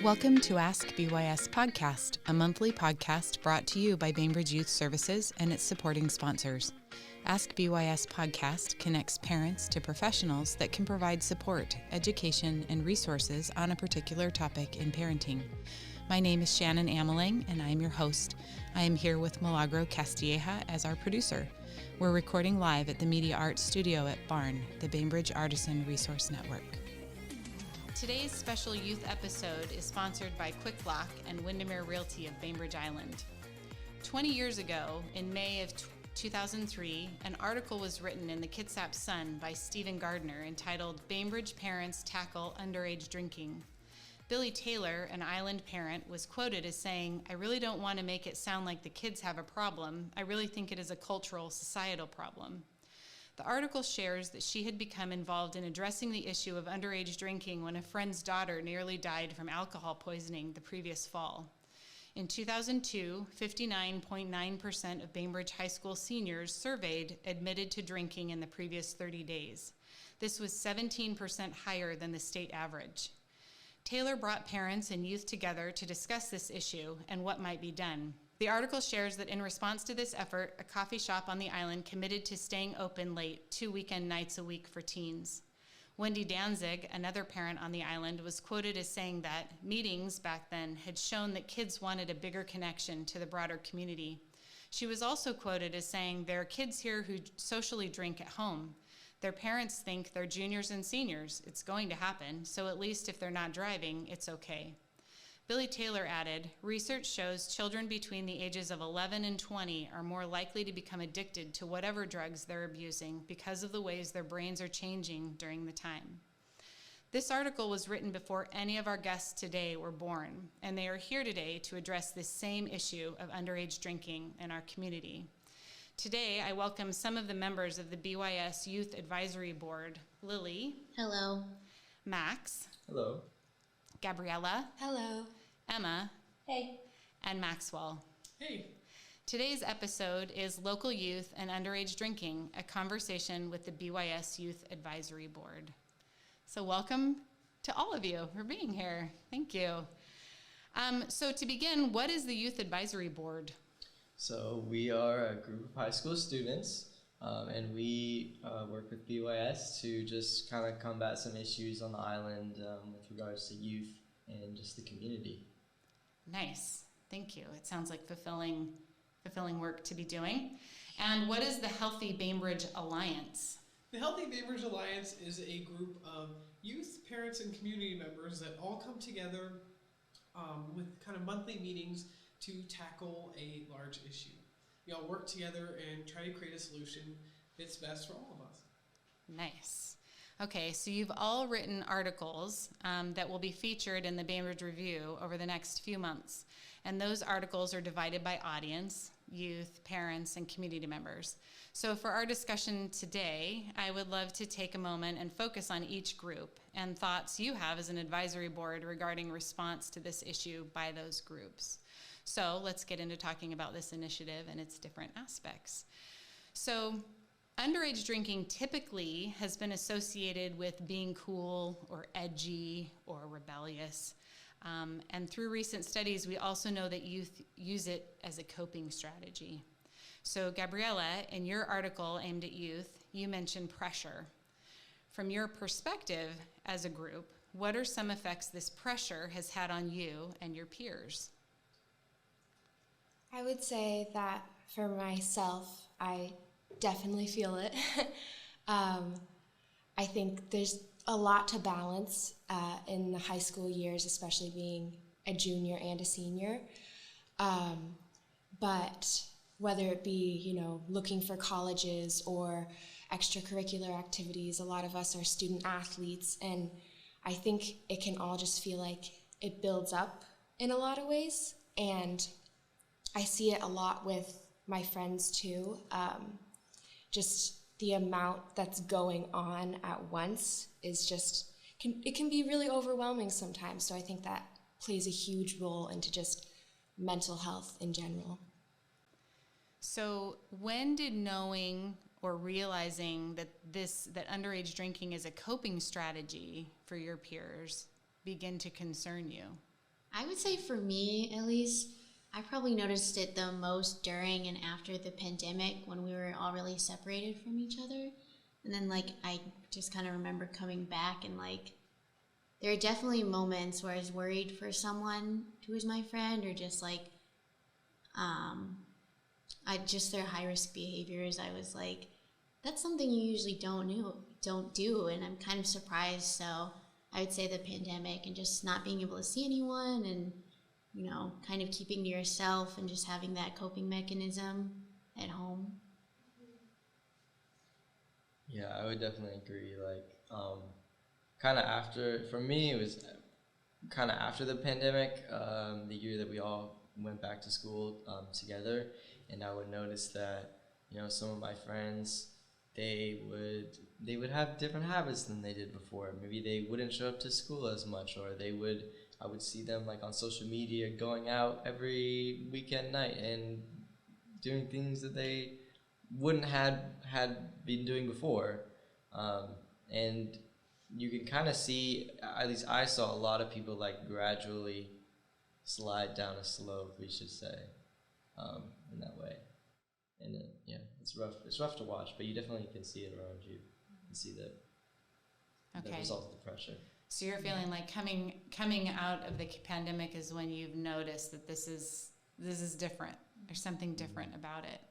Welcome to AskBYS Podcast, a monthly podcast brought to you by Bainbridge Youth Services and its supporting sponsors. AskBYS Podcast connects parents to professionals that can provide support, education, and resources on a particular topic in parenting. My name is Shannon Ameling, and I am your host. I am here with Milagro Castilleja as our producer. We're recording live at the Media Arts Studio at BARN, the Bainbridge Artisan Resource Network. Today's special youth episode is sponsored by Quick Lock and Windermere Realty of Bainbridge Island. 20 years ago, in May of 2003, an article was written in the Kitsap Sun by Stephen Gardner entitled "Bainbridge Parents Tackle Underage Drinking." Billy Taylor, an island parent, was quoted as saying, "I really don't want to make it sound like the kids have a problem. I really think it is a cultural, societal problem." The article shares that she had become involved in addressing the issue of underage drinking when a friend's daughter nearly died from alcohol poisoning the previous fall. In 2002, 59.9% of Bainbridge High School seniors surveyed admitted to drinking in the previous 30 days. This was 17% higher than the state average. Taylor brought parents and youth together to discuss this issue and what might be done. The article shares that in response to this effort, a coffee shop on the island committed to staying open late 2 weekend nights a week for teens. Wendy Danzig, another parent on the island, was quoted as saying that meetings back then had shown that kids wanted a bigger connection to the broader community. She was also quoted as saying, "There are kids here who socially drink at home. Their parents think they're juniors and seniors. It's going to happen, so at least if they're not driving, it's okay." Billy Taylor added, "Research shows children between the ages of 11 and 20 are more likely to become addicted to whatever drugs they're abusing because of the ways their brains are changing during the time." This article was written before any of our guests today were born, and they are here today to address this same issue of underage drinking in our community. Today, I welcome some of the members of the BYS Youth Advisory Board: Lily. Hello. Max. Hello. Gabriella. Hello. Emma. Hey. And Maxwell. Hey. Today's episode is Local Youth and Underage Drinking, a conversation with the BYS Youth Advisory Board. So welcome to all of you for being here. Thank you. So to begin, what is the Youth Advisory Board? So we are a group of high school students, and we work with BYS to just kind of combat some issues on the island with regards to youth and just the community. Nice. Thank you. It sounds like fulfilling work to be doing. And what is the Healthy Bainbridge Alliance? The Healthy Bainbridge Alliance is a group of youth, parents, and community members that all come together with kind of monthly meetings to tackle a large issue. We all work together and try to create a solution that's best for all of us. Nice. Okay, so you've all written articles that will be featured in the Bainbridge Review over the next few months. And those articles are divided by audience, youth, parents, and community members. So for our discussion today, I would love to take a moment and focus on each group and thoughts you have as an advisory board regarding response to this issue by those groups. So let's get into talking about this initiative and its different aspects. So underage drinking typically has been associated with being cool or edgy or rebellious. And through recent studies, we also know that youth use it as a coping strategy. So Gabriella, in your article aimed at youth, you mentioned pressure. From your perspective as a group, what are some effects this pressure has had on you and your peers? I would say that for myself, I definitely feel it. I think there's a lot to balance in the high school years, especially being a junior and a senior. But whether it be, looking for colleges or extracurricular activities, a lot of us are student athletes, and I think it can all just feel like it builds up in a lot of ways. And I see it a lot with my friends too. Just the amount that's going on at once is just, it can be really overwhelming sometimes. So I think that plays a huge role into just mental health in general. So when did knowing or realizing that underage drinking is a coping strategy for your peers begin to concern you? I would say for me, at least, I probably noticed it the most during and after the pandemic when we were all really separated from each other. And then, like, I just kind of remember coming back and, like, there are definitely moments where I was worried for someone who was my friend, or just, like, just their high-risk behaviors. I was like, that's something you usually don't do, and I'm kind of surprised. So I would say the pandemic and just not being able to see anyone, and kind of keeping to yourself and just having that coping mechanism at home. Yeah, I would definitely agree. Like, kind of after, for me, it was kind of after the pandemic, the year that we all went back to school together, and I would notice that, some of my friends, they would have different habits than they did before. Maybe they wouldn't show up to school as much, or I would see them like on social media going out every weekend night and doing things that they wouldn't had been doing before. And you can kind of see, at least I saw a lot of people like gradually slide down a slope, we should say, in that way. And it's rough. It's rough to watch, but you definitely can see it around you. You can see the result of the pressure. So you're feeling like coming out of the pandemic is when you've noticed that this is different. There's something different about it.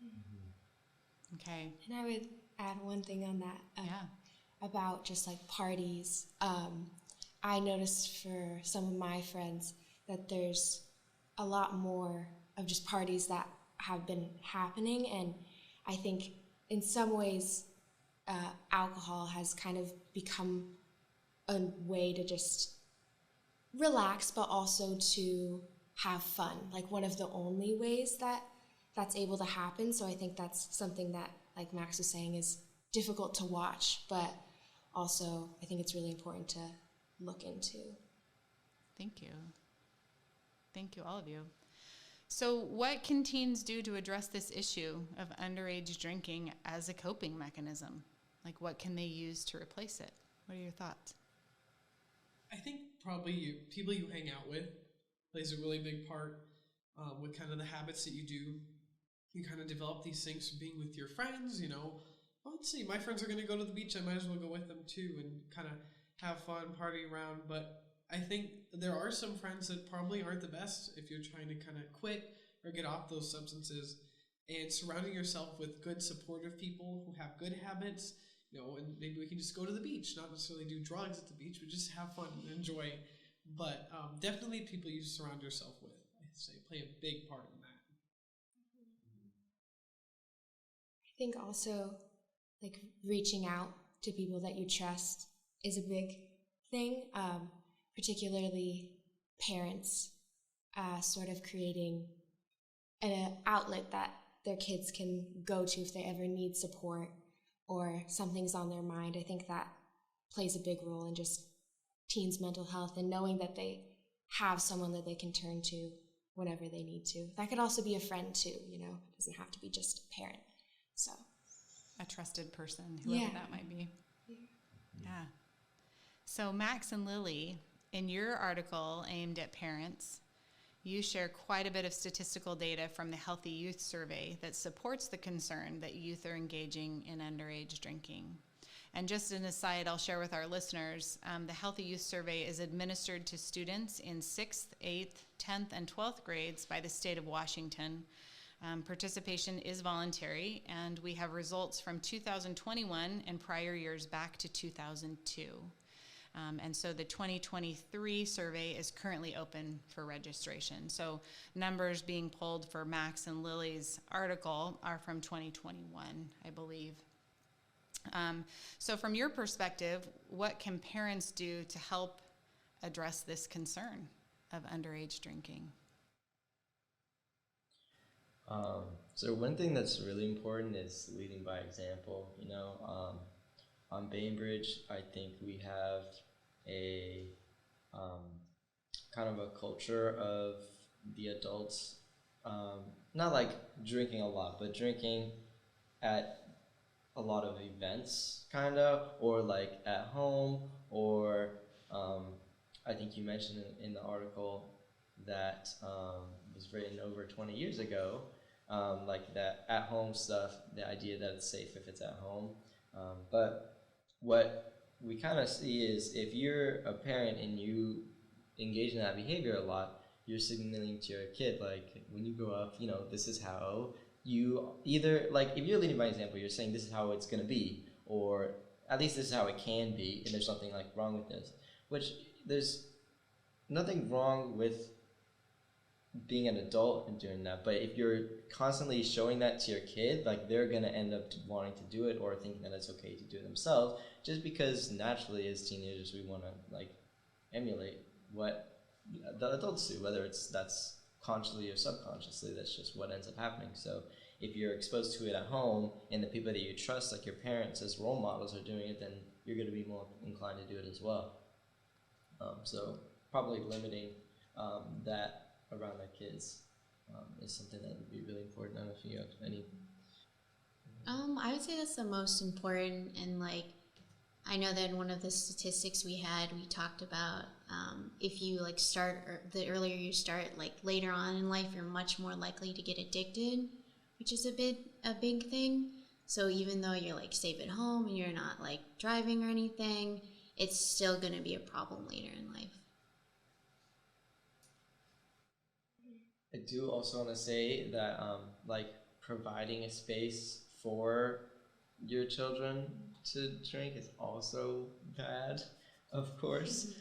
Mm-hmm. Okay. And I would add one thing on that. About just like parties. I noticed for some of my friends that there's a lot more of just parties that have been happening, and I think in some ways alcohol has kind of become a way to just relax, but also to have fun, like one of the only ways that's able to happen. So I think that's something that, like Max was saying, is difficult to watch, but also I think it's really important to look into. Thank you, all of you. So what can teens do to address this issue of underage drinking as a coping mechanism? Like, what can they use to replace it? What are your thoughts? I think probably people you hang out with plays a really big part with kind of the habits that you do. You kind of develop these things from being with your friends, well, let's see, my friends are going to go to the beach, I might as well go with them too, and kind of have fun, party around. But I think there are some friends that probably aren't the best if you're trying to kind of quit or get off those substances, and surrounding yourself with good, supportive people who have good habits, and maybe we can just go to the beach, not necessarily do drugs at the beach, but just have fun and enjoy. But definitely people you surround yourself with, I'd say, play a big part in that. I think also, like, reaching out to people that you trust is a big thing, particularly parents, sort of creating an outlet that their kids can go to if they ever need support or something's on their mind. I think that plays a big role in just teens' mental health, and knowing that they have someone that they can turn to whenever they need to. That could also be a friend too, It doesn't have to be just a parent. So a trusted person, whoever that might be. Yeah. So Max and Lily, in your article aimed at parents, you share quite a bit of statistical data from the Healthy Youth Survey that supports the concern that youth are engaging in underage drinking. And just an aside, I'll share with our listeners, the Healthy Youth Survey is administered to students in 6th, 8th, 10th, and 12th grades by the state of Washington. Participation is voluntary, and we have results from 2021 and prior years back to 2002. And so the 2023 survey is currently open for registration. So numbers being pulled for Max and Lily's article are from 2021, I believe. So from your perspective, what can parents do to help address this concern of underage drinking? So one thing that's really important is leading by example. On Bainbridge, I think we have a kind of a culture of the adults, not like drinking a lot, but drinking at a lot of events, kind of, or like at home, or I think you mentioned in the article that was written over 20 years ago, like that at-home stuff, the idea that it's safe if it's at home. But what we kind of see is if you're a parent and you engage in that behavior a lot, you're signaling to your kid, like, when you grow up, this is how you either, like, if you're leading by example, you're saying this is how it's going to be, or at least this is how it can be, and there's something like wrong with this, which there's nothing wrong with being an adult and doing that, but if you're constantly showing that to your kid, like, they're going to end up wanting to do it or thinking that it's okay to do it themselves, just because naturally as teenagers we want to, like, emulate what the adults do, whether that's consciously or subconsciously. That's just what ends up happening. So if you're exposed to it at home and the people that you trust, like your parents as role models, are doing it, then you're going to be more inclined to do it as well. So probably limiting that around their kids is something that would be really important. I don't know if you have any. I would say that's the most important, and like, I know that in one of the statistics we talked about if you like start, or the earlier you start, like later on in life, you're much more likely to get addicted, which is a big thing. So even though you're like safe at home and you're not like driving or anything, it's still going to be a problem later in life. I do also want to say that like providing a space for your children to drink is also bad, of course.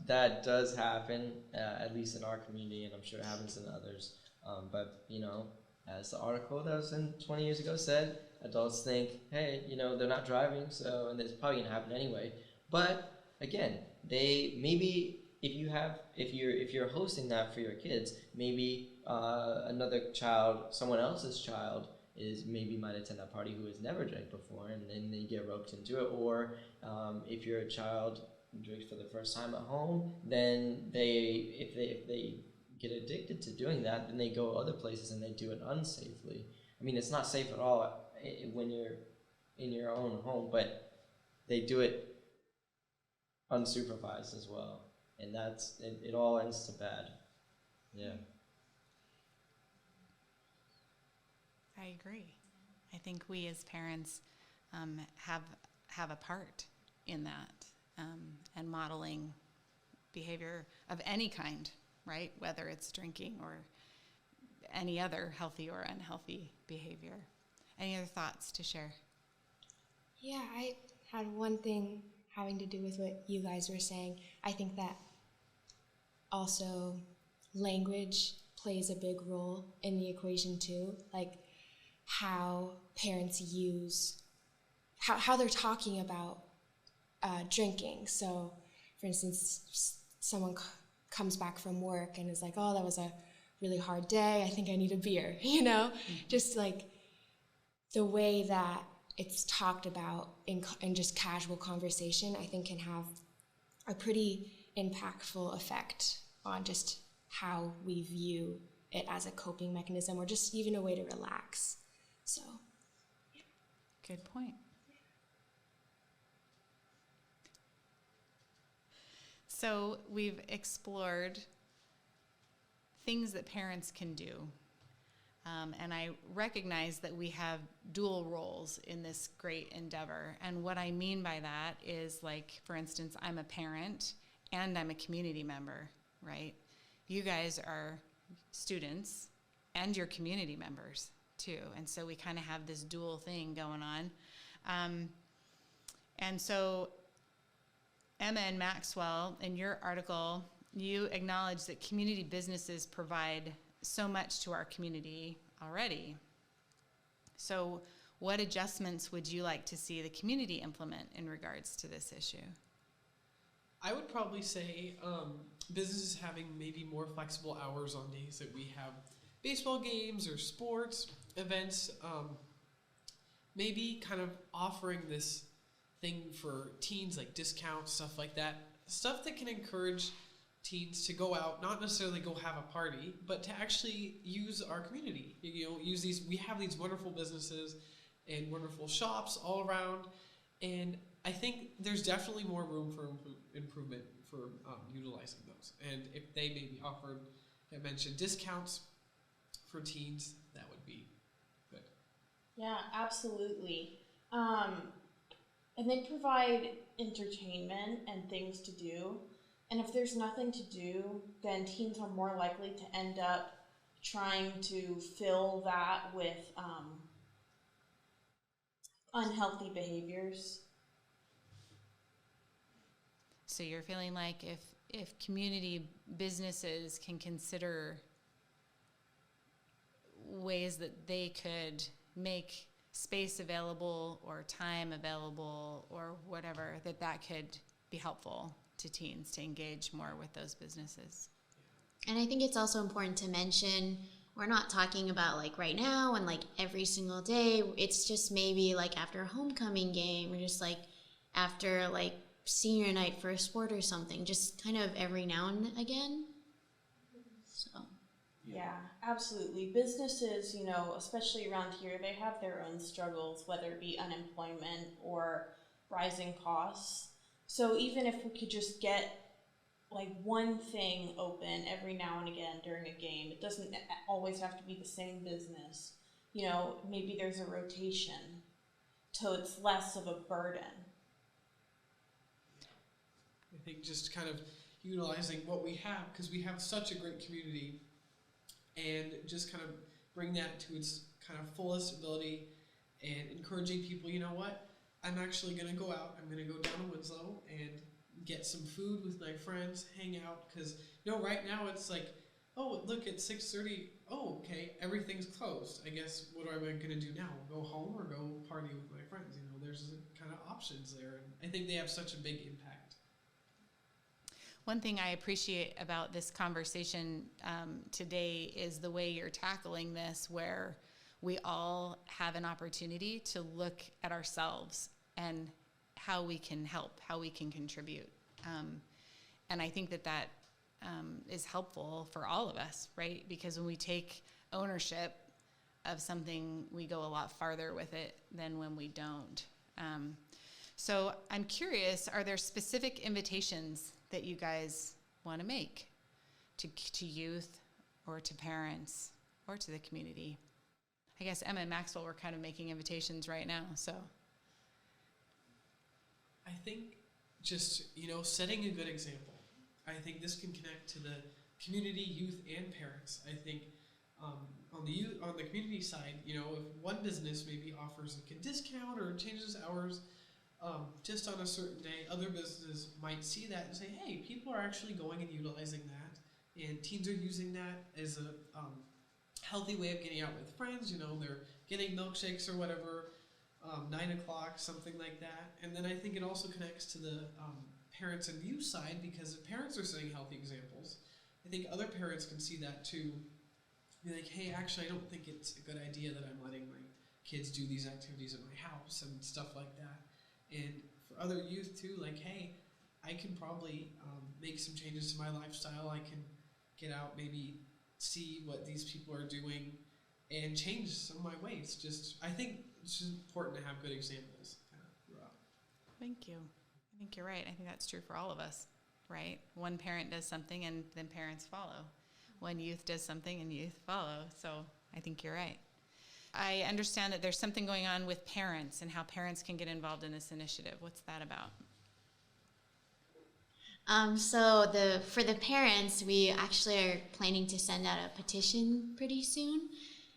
That does happen, at least in our community, and I'm sure it happens in others. But, as the article that was in 20 years ago said, adults think, hey, they're not driving, so, and it's probably going to happen anyway. But again, maybe if you're hosting that for your kids, maybe another child, someone else's child, might attend that party who has never drank before, and then they get roped into it. Or if you're a child who drinks for the first time at home, then if they get addicted to doing that, then they go other places and they do it unsafely. I mean, it's not safe at all when you're in your own home, but they do it unsupervised as well, and it all ends to bad. Yeah. I agree. I think we as parents have a part in that, and modeling behavior of any kind, right? Whether it's drinking or any other healthy or unhealthy behavior. Any other thoughts to share? Yeah, I had one thing having to do with what you guys were saying. I think that also language plays a big role in the equation too, like how parents use, how they're talking about drinking. So, for instance, someone comes back from work and is like, oh, that was a really hard day, I think I need a beer, Mm-hmm. Just like the way that it's talked about in just casual conversation, I think can have a pretty impactful effect on just how we view it as a coping mechanism or just even a way to relax. So, yeah. Good point. So we've explored things that parents can do. And I recognize that we have dual roles in this great endeavor. And what I mean by that is, like, for instance, I'm a parent and I'm a community member, right? You guys are students and you're community members too. And so we kind of have this dual thing going on. And so Emma and Maxwell, in your article, you acknowledge that community businesses provide so much to our community already. So what adjustments would you like to see the community implement in regards to this issue? I would probably say businesses having maybe more flexible hours on days that we have baseball games or sports events, maybe kind of offering this thing for teens, like discounts, stuff like that, stuff that can encourage teens to go out, not necessarily go have a party, but to actually use our community. We have these wonderful businesses and wonderful shops all around, and I think there's definitely more room for improvement for utilizing those. And if they maybe offered, I mentioned, discounts for teens, that would be good. Yeah, absolutely. And they provide entertainment and things to do. And if there's nothing to do, then teens are more likely to end up trying to fill that with unhealthy behaviors. So you're feeling like if community businesses can consider ways that they could make space available or time available or whatever, that could be helpful to teens to engage more with those businesses. And I think it's also important to mention we're not talking about like right now and like every single day. It's just maybe like after a homecoming game or just like after like senior night for a sport or something, just kind of every now and again. So Yeah, absolutely. Businesses, you know, especially around here, they have their own struggles, whether it be unemployment or rising costs. So even if we could just get like one thing open every now and again during a game, it doesn't always have to be the same business. You know, maybe there's a rotation, so it's less of a burden. I think just kind of utilizing what we have, because we have such a great community, and just kind of bring that to its kind of fullest ability and encouraging people, you know what, I'm actually going to go out, I'm going to go down to Winslow and get some food with my friends, hang out, because, you know, right now it's like, oh, look, it's 6:30, oh, okay, everything's closed. I guess, what am I going to do now? Go home or go party with my friends? You know, there's kind of options there, and I think they have such a big impact. One thing I appreciate about this conversation today is the way you're tackling this, where we all have an opportunity to look at ourselves and how we can help, how we can contribute. And I think that is helpful for all of us, right? Because when we take ownership of something, we go a lot farther with it than when we don't. So I'm curious, are there specific invitations that you guys want to make to youth or to parents or to the community? I guess Emma and Maxwell were kind of making invitations right now, so. I think just, you know, setting a good example. I think this can connect to the community, youth, and parents. I think on the community side, you know, if one business maybe offers like a discount or changes hours just on a certain day, other businesses might see that and say, hey, people are actually going and utilizing that, and teens are using that as a healthy way of getting out with friends. You know, they're getting milkshakes or whatever, 9 o'clock, something like that. And then I think it also connects to the parents and youth side, because if parents are setting healthy examples, I think other parents can see that too. Be like, hey, actually, I don't think it's a good idea that I'm letting my kids do these activities at my house and stuff like that. And for other youth too, like, hey, I can probably make some changes to my lifestyle. I can get out, maybe see what these people are doing and change some of my ways. I think it's just important to have good examples throughout. Thank you. I think you're right. I think that's true for all of us, right? One parent does something and then parents follow. One youth does something and youth follow. So I think you're right. I understand that there's something going on with parents and how parents can get involved in this initiative. What's that about? For the parents, we actually are planning to send out a petition pretty soon,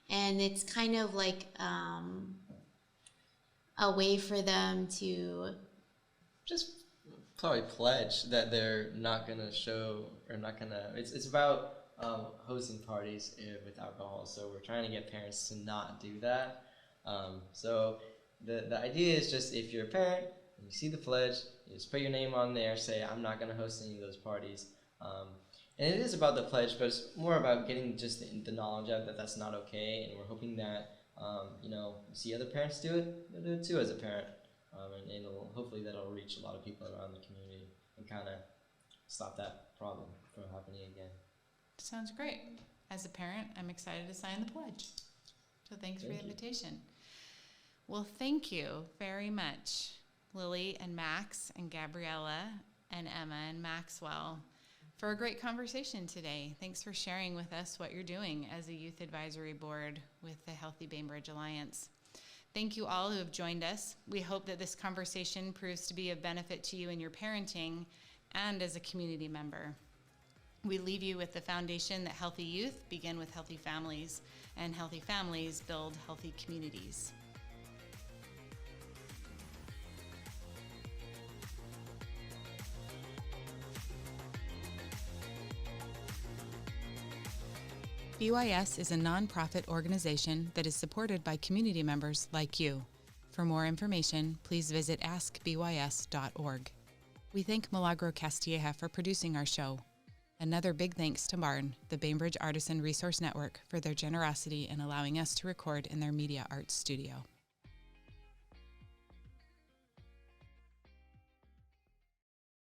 and it's kind of like a way for them to Just probably pledge that they're not going to show, or not going to, it's about hosting parties with alcohol. So we're trying to get parents to not do that. So the idea is just, if you're a parent and you see the pledge, you just put your name on there, say, I'm not going to host any of those parties. And it is about the pledge, but it's more about getting just the knowledge of that that's not okay. And we're hoping that, you see other parents do it, you'll do it too as a parent. And hopefully that'll reach a lot of people around the community and kind of stop that problem from happening again. Sounds great. As a parent, I'm excited to sign the pledge. So thanks for the invitation. Well, thank you very much, Lily and Max and Gabriella. and Emma and Maxwell for a great conversation today. Thanks for sharing with us what you're doing as a youth advisory board with the Healthy Bainbridge Alliance. Thank you all who have joined us. We hope that this conversation proves to be of benefit to you in your parenting and as a community member. We leave you with the foundation that healthy youth begin with healthy families, and healthy families build healthy communities. BYS is a nonprofit organization that is supported by community members like you. For more information, please visit AskBYS.org. We thank Milagro Castilleja for producing our show. Another big thanks to Barn, the Bainbridge Artisan Resource Network, for their generosity in allowing us to record in their media arts studio.